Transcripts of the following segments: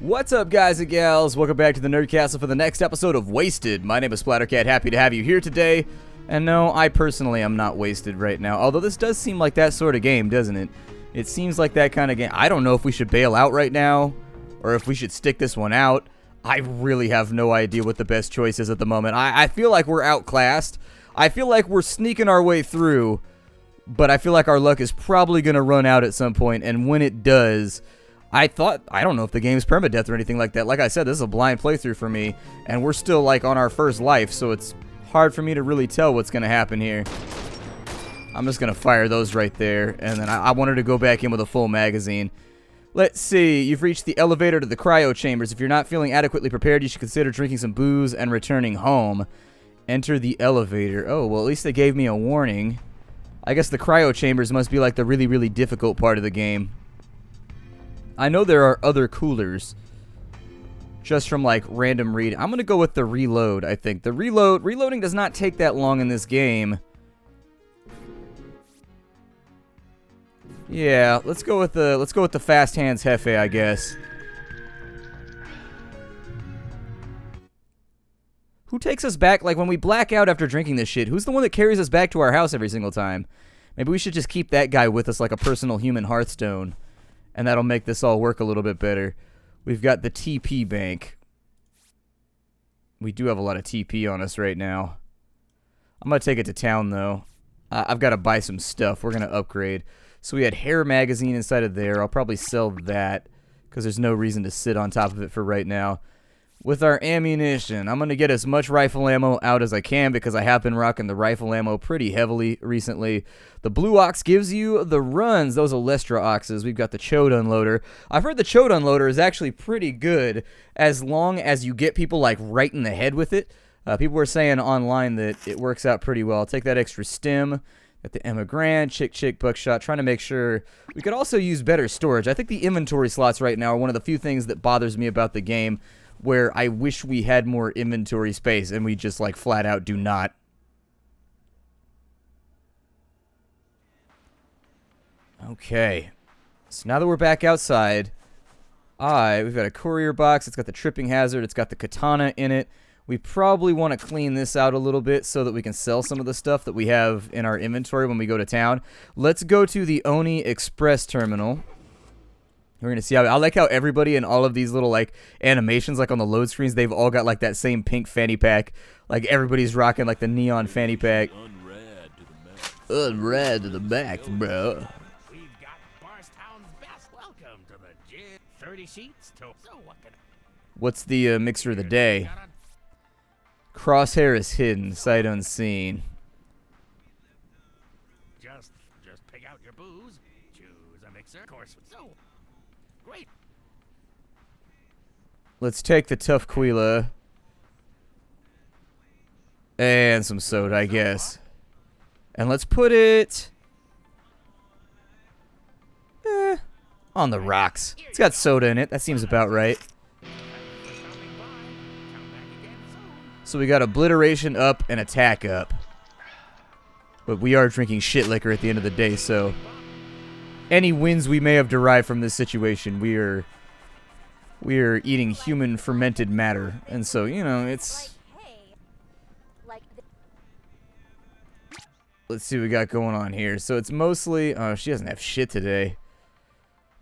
What's up, guys and gals? Welcome back to the Nerd Castle for the next episode of Wasted. My name is Splattercat, happy to have you here today. And no, I personally am not wasted right now, although this does seem like that sort of game, doesn't it? It seems like that kind of game. I don't know if we should bail out right now, or if we should stick this one out. I really have no idea what the best choice is at the moment. I feel like we're outclassed. I feel like we're sneaking our way through, but I feel like our luck is probably going to run out at some point, and when it does, I don't know if the game's permadeath or anything like that. Like I said, this is a blind playthrough for me, and we're still like on our first life, so it's hard for me to really tell what's going to happen here. I'm just going to fire those right there, and then I wanted to go back in with a full magazine. Let's see, you've reached the elevator to the cryo chambers. If you're not feeling adequately prepared, you should consider drinking some booze and returning home. Enter the elevator. Oh, well, at least they gave me a warning. I guess the cryo chambers must be like the really, really difficult part of the game. I know there are other coolers just from like random read. I'm going to go with the reload, I think. The reloading does not take that long in this game. Yeah, let's go with the fast hands Hefe, I guess. Who takes us back like when we black out after drinking this shit? Who's the one that carries us back to our house every single time? Maybe we should just keep that guy with us like a personal human Hearthstone. And that'll make this all work a little bit better. We've got the TP bank. We do have a lot of TP on us right now. I'm going to take it to town, though. I've got to buy some stuff. We're going to upgrade. So we had hair magazine inside of there. I'll probably sell that because there's no reason to sit on top of it for right now. With our ammunition, I'm going to get as much rifle ammo out as I can because I have been rocking the rifle ammo pretty heavily recently. The Blue Ox gives you the runs, those Alestra Oxes. We've got the Chode Unloader. I've heard the Chode Unloader is actually pretty good as long as you get people like right in the head with it. People were saying online that it works out pretty well. I'll take that extra stim. Got the Emma Grand, Chick, Buckshot, trying to make sure we could also use better storage. I think the inventory slots right now are one of the few things that bothers me about the game, where I wish we had more inventory space, and we just, like, flat out do not. Okay. So now that we're back outside, we've got a courier box. It's got the tripping hazard. It's got the katana in it. We probably want to clean this out a little bit so that we can sell some of the stuff that we have in our inventory when we go to town. Let's go to the Oni Express Terminal. We're going to see how... I like how everybody in all of these little, like, animations, like, on the load screens, they've all got, like, that same pink fanny pack. Like, everybody's rocking, like, the neon fanny pack. Unrad to the max, bro. We've got Barstown's best. Welcome to the gym. 30 sheets to... So what can... What's the mixer of the day? Crosshair is hidden, sight unseen. Just pick out your booze, choose a mixer, of course. So... Great. Let's take the Tough Quila. And some soda, I guess. And let's put it... on the rocks. It's got soda in it. That seems about right. So we got Obliteration up and Attack up. But we are drinking shit liquor at the end of the day, so... any wins we may have derived from this situation, we are eating human fermented matter, and so, you know, it's... Let's see what we got going on here. So it's mostly... oh, she doesn't have shit today.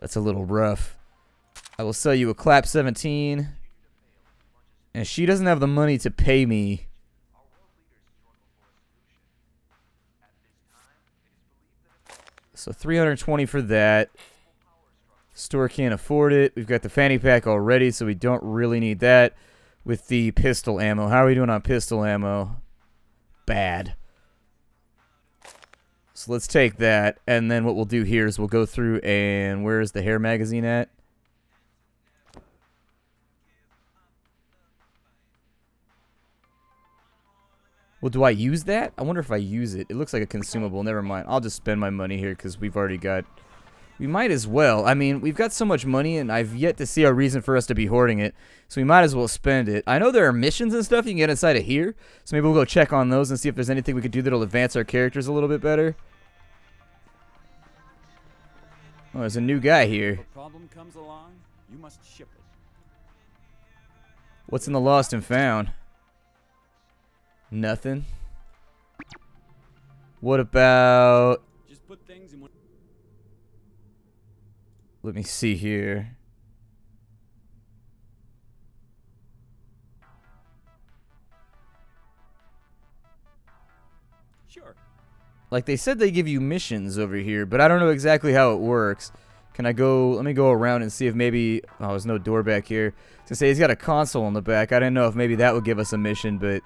That's a little rough. I will sell you a Clap 17. And she doesn't have the money to pay me. So 320 for that. Store can't afford it. We've got the fanny pack already, so we don't really need that. With the pistol ammo. How are we doing on pistol ammo? Bad. So let's take that. And then what we'll do here is we'll go through and... where's the hair magazine at? Well, do I use that? I wonder if I use it. It looks like a consumable. Never mind. I'll just spend my money here because we've already got... we might as well. I mean, we've got so much money, and I've yet to see a reason for us to be hoarding it. So we might as well spend it. I know there are missions and stuff you can get inside of here. So maybe we'll go check on those and see if there's anything we could do that'll advance our characters a little bit better. Oh, there's a new guy here. If a problem comes along, you must ship it. What's in the lost and found? Nothing. What about... Just put things in one. Let me see here. Sure. Like, they said they give you missions over here, but I don't know exactly how it works. Can I go... Let me go around and see if maybe... Oh, there's no door back here. To say he's got a console in the back. I didn't know if maybe that would give us a mission, but...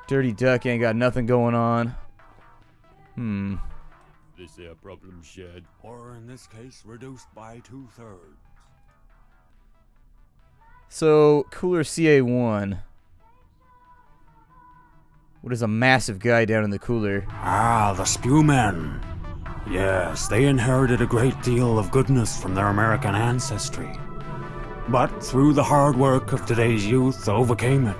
Dirty Duck ain't got nothing going on. This here problem shed. Or in this case, reduced by 2/3. So, Cooler CA1. What is a massive guy down in the cooler? Ah, the Spewmen. Yes, they inherited a great deal of goodness from their American ancestry. But through the hard work of today's youth, overcame it.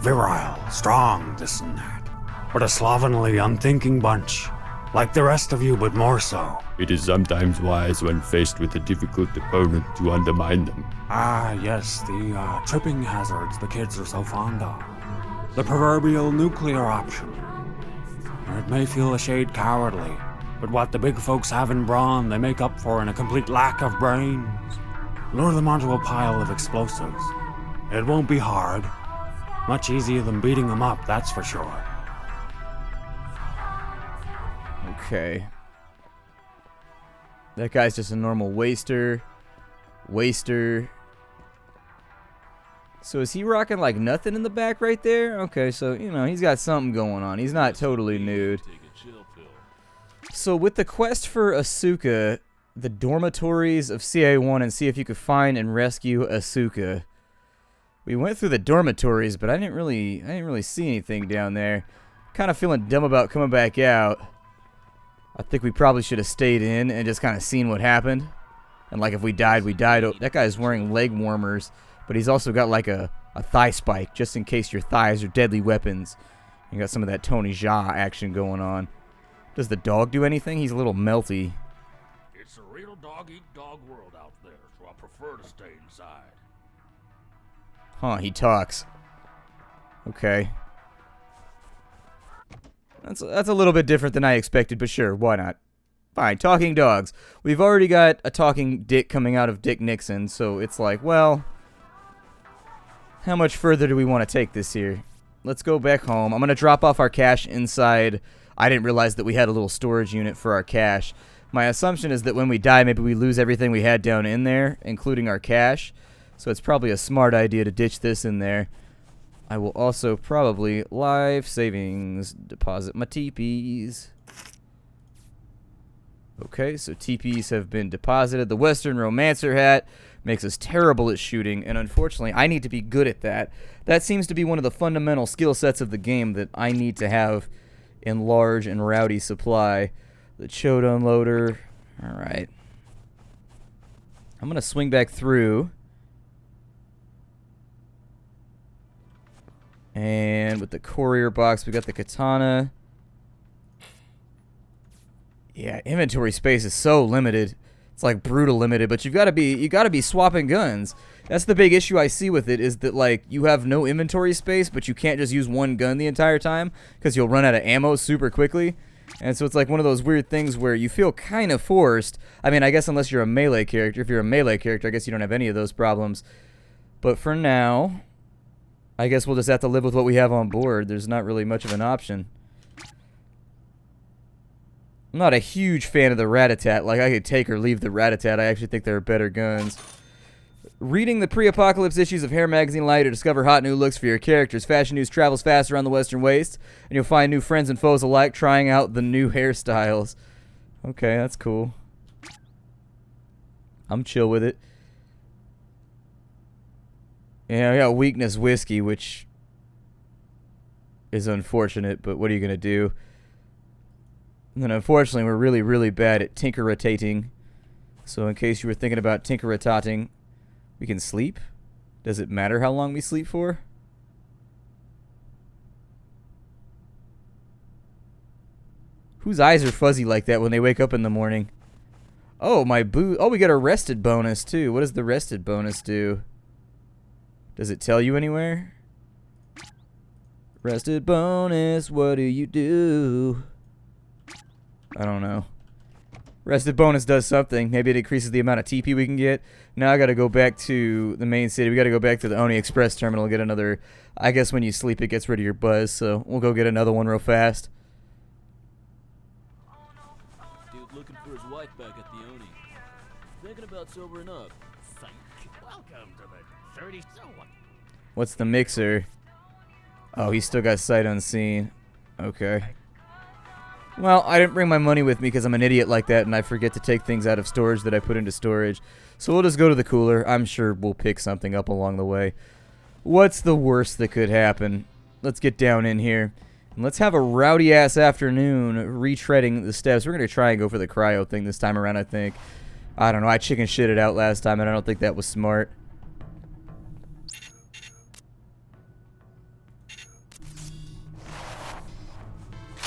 Virile, strong, this and that. But a slovenly, unthinking bunch. Like the rest of you, but more so. It is sometimes wise when faced with a difficult opponent to undermine them. Ah, yes, the tripping hazards the kids are so fond of. The proverbial nuclear option. It may feel a shade cowardly, but what the big folks have in brawn, they make up for in a complete lack of brains. Lure them onto a pile of explosives. It won't be hard. Much easier than beating them up, that's for sure. Okay. That guy's just a normal waster. So is he rocking like nothing in the back right there? Okay, so, you know, he's got something going on. He's not totally nude. So with the quest for Asuka, the dormitories of CA1, and see if you could find and rescue Asuka. We went through the dormitories, but I didn't really see anything down there. Kind of feeling dumb about coming back out. I think we probably should have stayed in and just kind of seen what happened. And like if we died, we died. Oh, that guy's wearing leg warmers, but he's also got like a thigh spike just in case your thighs are deadly weapons. You got some of that Tony Jaa action going on. Does the dog do anything? He's a little melty. It's a real dog-eat-dog world out there, so I prefer to stay inside. Huh, he talks. Okay. That's a little bit different than I expected, but sure, why not? Fine, talking dogs. We've already got a talking dick coming out of Dick Nixon, so it's like, well, how much further do we want to take this here? Let's go back home. I'm going to drop off our cash inside. I didn't realize that we had a little storage unit for our cash. My assumption is that when we die, maybe we lose everything we had down in there, including our cash. So it's probably a smart idea to ditch this in there. I will also probably life savings deposit my teepees. Okay, so teepees have been deposited. The Western Romancer hat makes us terrible at shooting, and unfortunately, I need to be good at that. That seems to be one of the fundamental skill sets of the game that I need to have in large and rowdy supply. The chode unloader. All right. I'm going to swing back through. And with the courier box, we got the katana. Yeah, inventory space is so limited. It's like brutal limited, but you gotta be swapping guns. That's the big issue I see with it, is that like you have no inventory space, but you can't just use one gun the entire time because you'll run out of ammo super quickly. And so it's like one of those weird things where you feel kind of forced. I mean, I guess unless you're a melee character. If you're a melee character, I guess you don't have any of those problems. But for now, I guess we'll just have to live with what we have on board. There's not really much of an option. I'm not a huge fan of the Rat-a-tat. Like, I could take or leave the Rat-a-tat. I actually think there are better guns. Reading the pre-apocalypse issues of Hair Magazine Light to discover hot new looks for your characters. Fashion news travels fast around the Western Waste, and you'll find new friends and foes alike trying out the new hairstyles. Okay, that's cool. I'm chill with it. Yeah, I got weakness whiskey, which is unfortunate, but what are you going to do? And then unfortunately, we're really, really bad at tinkeritating. So in case you were thinking about tinkeritating, we can sleep? Does it matter how long we sleep for? Whose eyes are fuzzy like that when they wake up in the morning? Oh, my boot. Oh, we got a rested bonus, too. What does the rested bonus do? Does it tell you anywhere? Rested bonus, what do you do? I don't know. Rested bonus does something. Maybe it increases the amount of TP we can get. Now I gotta go back to the main city. We gotta go back to the Oni Express terminal and get another... I guess when you sleep it gets rid of your buzz, so we'll go get another one real fast. Dude looking for his wife back at the Oni. Thinking about sobering up. Psych. Welcome to the 30. So what? What's the mixer? Oh, he's still got sight unseen. Okay. Well, I didn't bring my money with me because I'm an idiot like that and I forget to take things out of storage that I put into storage. So we'll just go to the cooler. I'm sure we'll pick something up along the way. What's the worst that could happen? Let's get down in here. And let's have a rowdy-ass afternoon retreading the steps. We're going to try and go for the cryo thing this time around, I think. I don't know. I chicken shitted out last time and I don't think that was smart.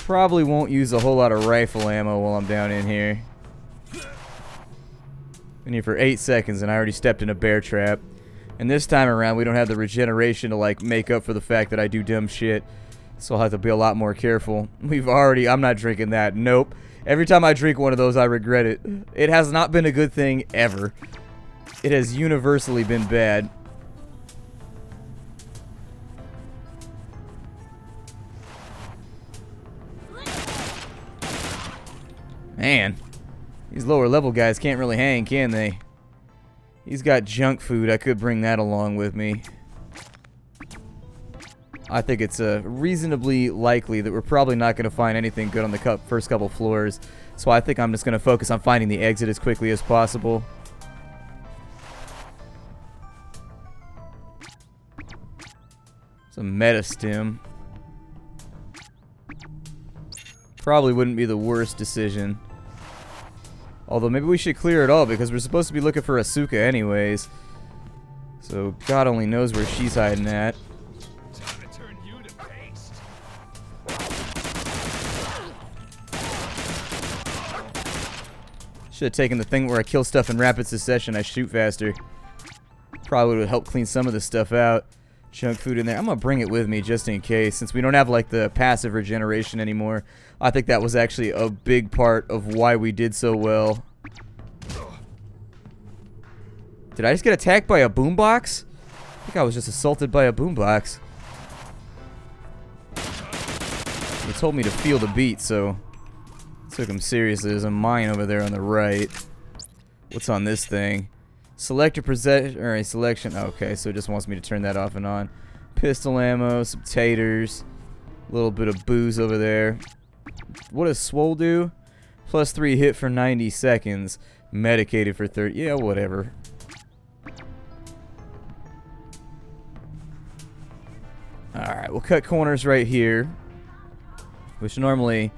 Probably won't use a whole lot of rifle ammo while I'm down in here. Been here for 8 seconds and I already stepped in a bear trap. And this time around we don't have the regeneration to like make up for the fact that I do dumb shit. So I'll have to be a lot more careful. I'm not drinking that. Nope. Every time I drink one of those I regret it. It has not been a good thing ever. It has universally been bad. Man, these lower level guys can't really hang, can they? He's got junk food. I could bring that along with me. I think it's reasonably likely that we're probably not going to find anything good on the first couple floors. So I think I'm just going to focus on finding the exit as quickly as possible. Some meta stim. Probably wouldn't be the worst decision. Although maybe we should clear it all because we're supposed to be looking for Asuka anyways. So God only knows where she's hiding at. Time to turn you to paste. Should have taken the thing where I kill stuff in rapid succession. I shoot faster. Probably would help clean some of this stuff out. Junk food in there. I'm gonna bring it with me just in case, since we don't have like the passive regeneration anymore. I think that was actually a big part of why we did so well. Did I just get attacked by a boombox? I think I was just assaulted by a boombox. He told me to feel the beat, so took him seriously. There's a mine over there on the right. What's on this thing? Select a selection. Okay, so it just wants me to turn that off and on. Pistol ammo, some taters, a little bit of booze over there. What does Swole do? +3 hit for 90 seconds. Medicated for 30. Yeah, whatever. Alright, we'll cut corners right here. Which normally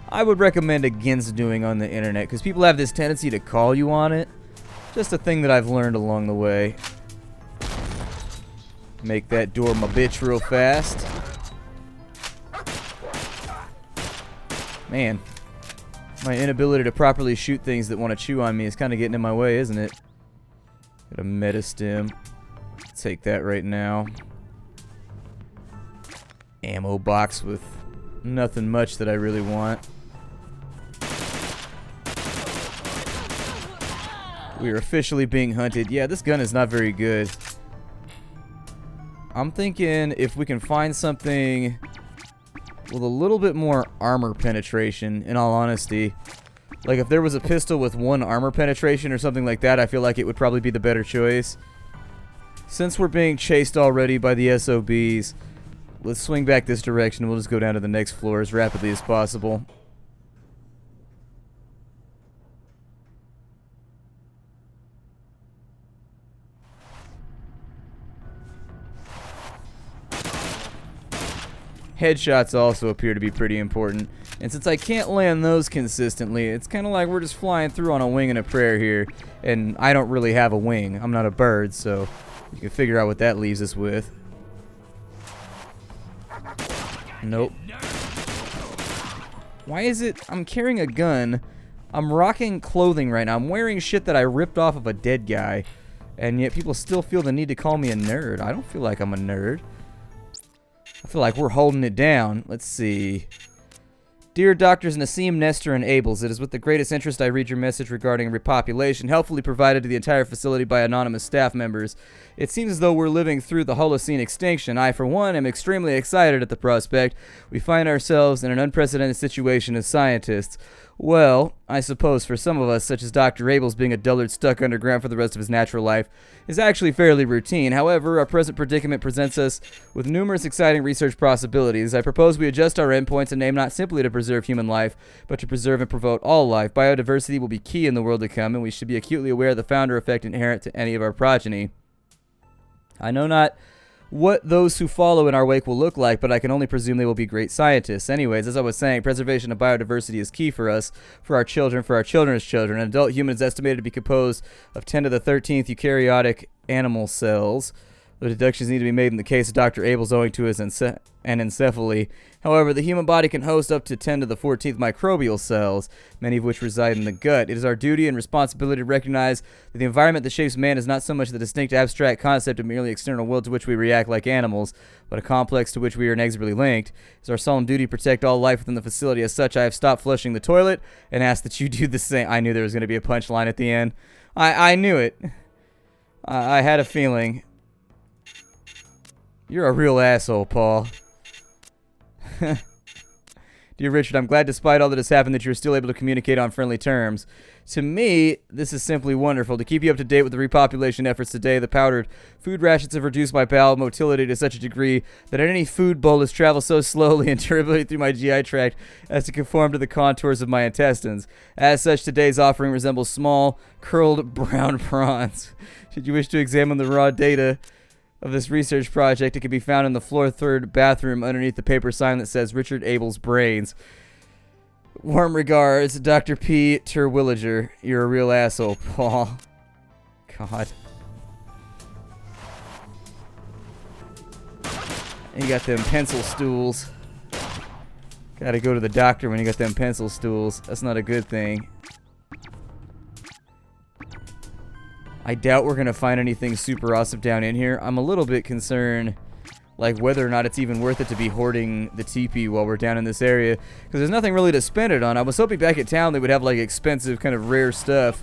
I would recommend against doing on the internet, because people have this tendency to call you on it. Just a thing that I've learned along the way. Make that door my bitch real fast. Man, my inability to properly shoot things that want to chew on me is kind of getting in my way, isn't it? Got a meta stim. Take that right now. Ammo box with nothing much that I really want. We are officially being hunted. Yeah, this gun is not very good. I'm thinking if we can find something with a little bit more armor penetration, in all honesty. Like if there was a pistol with 1 armor penetration or something like that, I feel like it would probably be the better choice. Since we're being chased already by the SOBs, let's swing back this direction. We'll just go down to the next floor as rapidly as possible. Headshots also appear to be pretty important. And since I can't land those consistently, it's kind of like we're just flying through on a wing and a prayer here. And I don't really have a wing. I'm not a bird, so you can figure out what that leaves us with. Nope. Why is it I'm carrying a gun? I'm rocking clothing right now. I'm wearing shit that I ripped off of a dead guy. And yet people still feel the need to call me a nerd. I don't feel like I'm a nerd. I feel like we're holding it down. Let's see. Dear Doctors Nassim, Nestor, and Abels, it is with the greatest interest I read your message regarding repopulation, helpfully provided to the entire facility by anonymous staff members. It seems as though we're living through the Holocene extinction. I, for one, am extremely excited at the prospect. We find ourselves in an unprecedented situation as scientists. Well, I suppose for some of us, such as Dr. Abels being a dullard stuck underground for the rest of his natural life, is actually fairly routine. However, our present predicament presents us with numerous exciting research possibilities. I propose we adjust our endpoints and aim not simply to preserve human life, but to preserve and promote all life. Biodiversity will be key in the world to come, and we should be acutely aware of the founder effect inherent to any of our progeny. I know not what those who follow in our wake will look like, but I can only presume they will be great scientists. Anyways, as I was saying, preservation of biodiversity is key for us, for our children, for our children's children. An adult human is estimated to be composed of 10 to the 13th eukaryotic animal cells. The deductions need to be made in the case of Dr. Abels owing to his anencephaly. However, the human body can host up to 10 to the 14th microbial cells, many of which reside in the gut. It is our duty and responsibility to recognize that the environment that shapes man is not so much the distinct abstract concept of merely external world to which we react like animals, but a complex to which we are inexorably linked. It is our solemn duty to protect all life within the facility. As such, I have stopped flushing the toilet and ask that you do the same. I knew there was going to be a punchline at the end. I knew it. I had a feeling. You're a real asshole, Paul. Dear Richard, I'm glad despite all that has happened that you're still able to communicate on friendly terms. To me, this is simply wonderful. To keep you up to date with the repopulation efforts today, the powdered food rations have reduced my bowel motility to such a degree that any food bolus travels so slowly and terribly through my GI tract as to conform to the contours of my intestines. As such, today's offering resembles small, curled brown prawns. Should you wish to examine the raw data of this research project, it can be found in the floor third bathroom underneath the paper sign that says Richard Abel's brains. Warm regards, Dr. P. Terwilliger. You're a real asshole, Paul. God. You got them pencil stools. Gotta go to the doctor when you got them pencil stools. That's not a good thing. I doubt we're gonna find anything super awesome down in here. I'm a little bit concerned, like, whether or not it's even worth it to be hoarding the teepee while we're down in this area, because there's nothing really to spend it on. I was hoping back at town they would have, like, expensive, kind of rare stuff.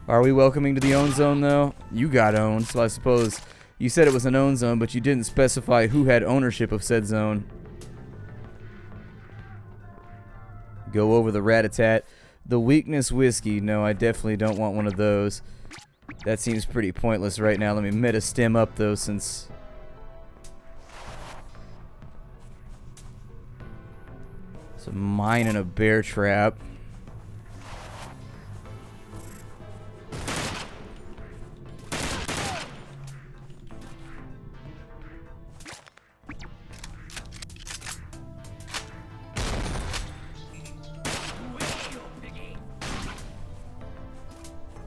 Are we welcoming to the own zone, though? You got owned, so I suppose you said it was an own zone, but you didn't specify who had ownership of said zone. Go over the rat-a-tat. The weakness whiskey. No, I definitely don't want one of those. That seems pretty pointless right now. Let me meta stem up, though, since... It's a mine and a bear trap.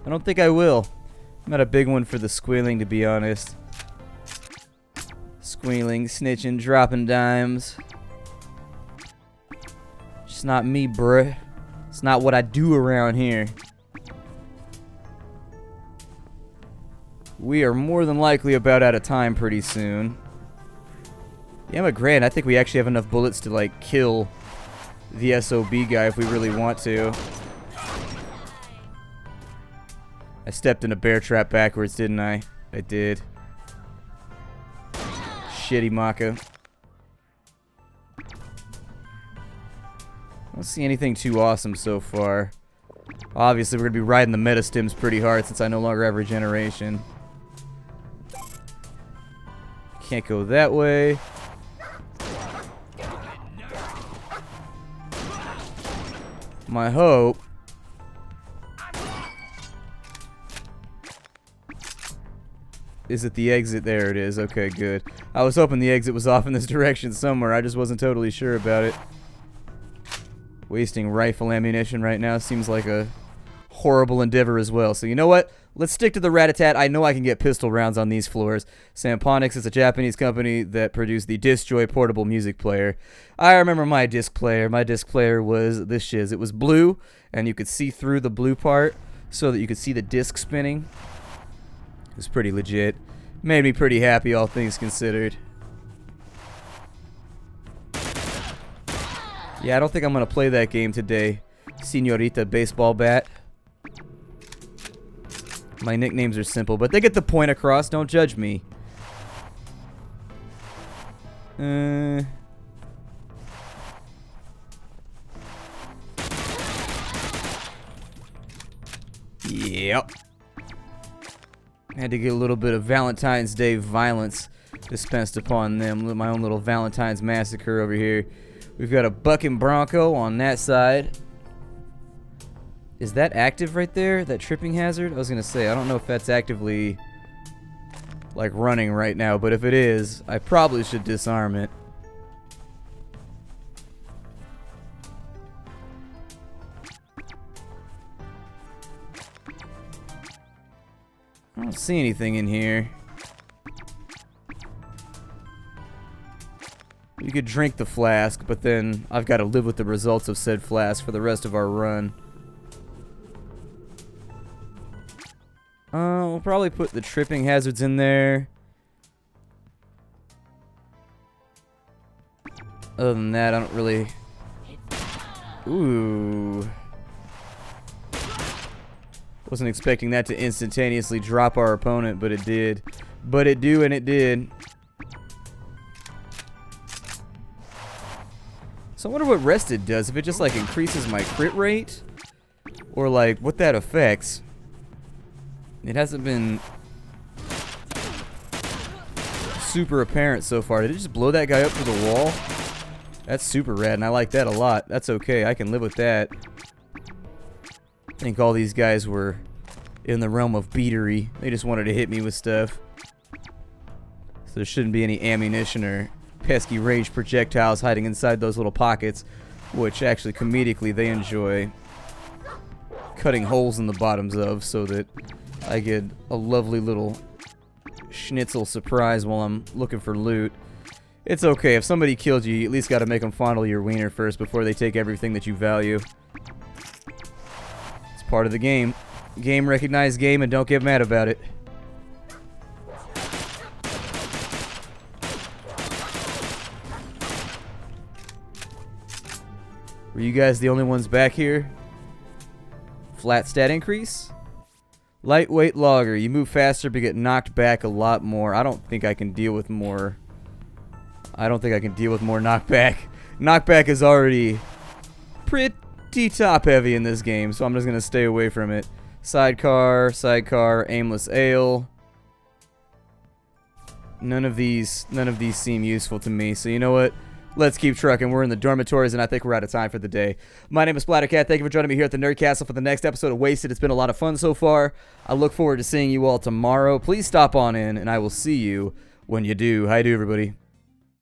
I don't think I will. I'm not a big one for the squealing, to be honest. Squealing, snitching, dropping dimes. Just not me, bruh. It's not what I do around here. We are more than likely about out of time pretty soon. Yeah, but Grant, I think we actually have enough bullets to, like, kill the SOB guy if we really want to. I stepped in a bear trap backwards, didn't I? I did. Shitty Maka. I don't see anything too awesome so far. Obviously, we're going to be riding the meta stims pretty hard since I no longer have regeneration. Can't go that way. My hope is it the exit? There it is. Okay, good. I was hoping the exit was off in this direction somewhere. I just wasn't totally sure about it. Wasting rifle ammunition right now seems like a horrible endeavor as well. So you know what? Let's stick to the rat-a-tat. I know I can get pistol rounds on these floors. Samponics is a Japanese company that produced the Disc-Joy portable music player. I remember my disc player. My disc player was this shiz. It was blue, and you could see through the blue part. so that you could see the disc spinning. It was pretty legit. Made me pretty happy, all things considered. Yeah, I don't think I'm going to play that game today, Señorita Baseball Bat. My nicknames are simple, but they get the point across. Don't judge me. Yep. Had to get a little bit of Valentine's Day violence dispensed upon them. My own little Valentine's massacre over here. We've got a bucking Bronco on that side. Is that active right there? That tripping hazard? I was going to say, I don't know if that's actively like running right now, but if it is, I probably should disarm it. I don't see anything in here. You could drink the flask, but then I've got to live with the results of said flask for the rest of our run. We'll probably put the tripping hazards in there. Other than that, I don't really... Ooh. Wasn't expecting that to instantaneously drop our opponent, but it did. But it do, and it did. So I wonder what rested does. If it just like increases my crit rate, or like what that affects. It hasn't been super apparent so far. Did it just blow that guy up to the wall? That's super rad, and I like that a lot. That's okay. I can live with that. I think all these guys were in the realm of beatery. They just wanted to hit me with stuff. So there shouldn't be any ammunition or pesky ranged projectiles hiding inside those little pockets, which actually comedically they enjoy cutting holes in the bottoms of so that I get a lovely little schnitzel surprise while I'm looking for loot. It's okay. If somebody killed you, you at least got to make them fondle your wiener first before they take everything that you value. It's part of the game. Game recognized game, and don't get mad about it. Were you guys the only ones back here? Flat stat increase? Lightweight logger. You move faster but get knocked back a lot more. I don't think I can deal with more. I don't think I can deal with more knockback. Knockback is already pretty top heavy in this game, so I'm just going to stay away from it. Sidecar, aimless ale. None of these seem useful to me, so you know what? Let's keep trucking. We're in the dormitories, and I think we're out of time for the day. My name is Splattercat. Thank you for joining me here at the Nerd Castle for the next episode of Wasted. It's been a lot of fun so far. I look forward to seeing you all tomorrow. Please stop on in, and I will see you when you do. Hi, everybody.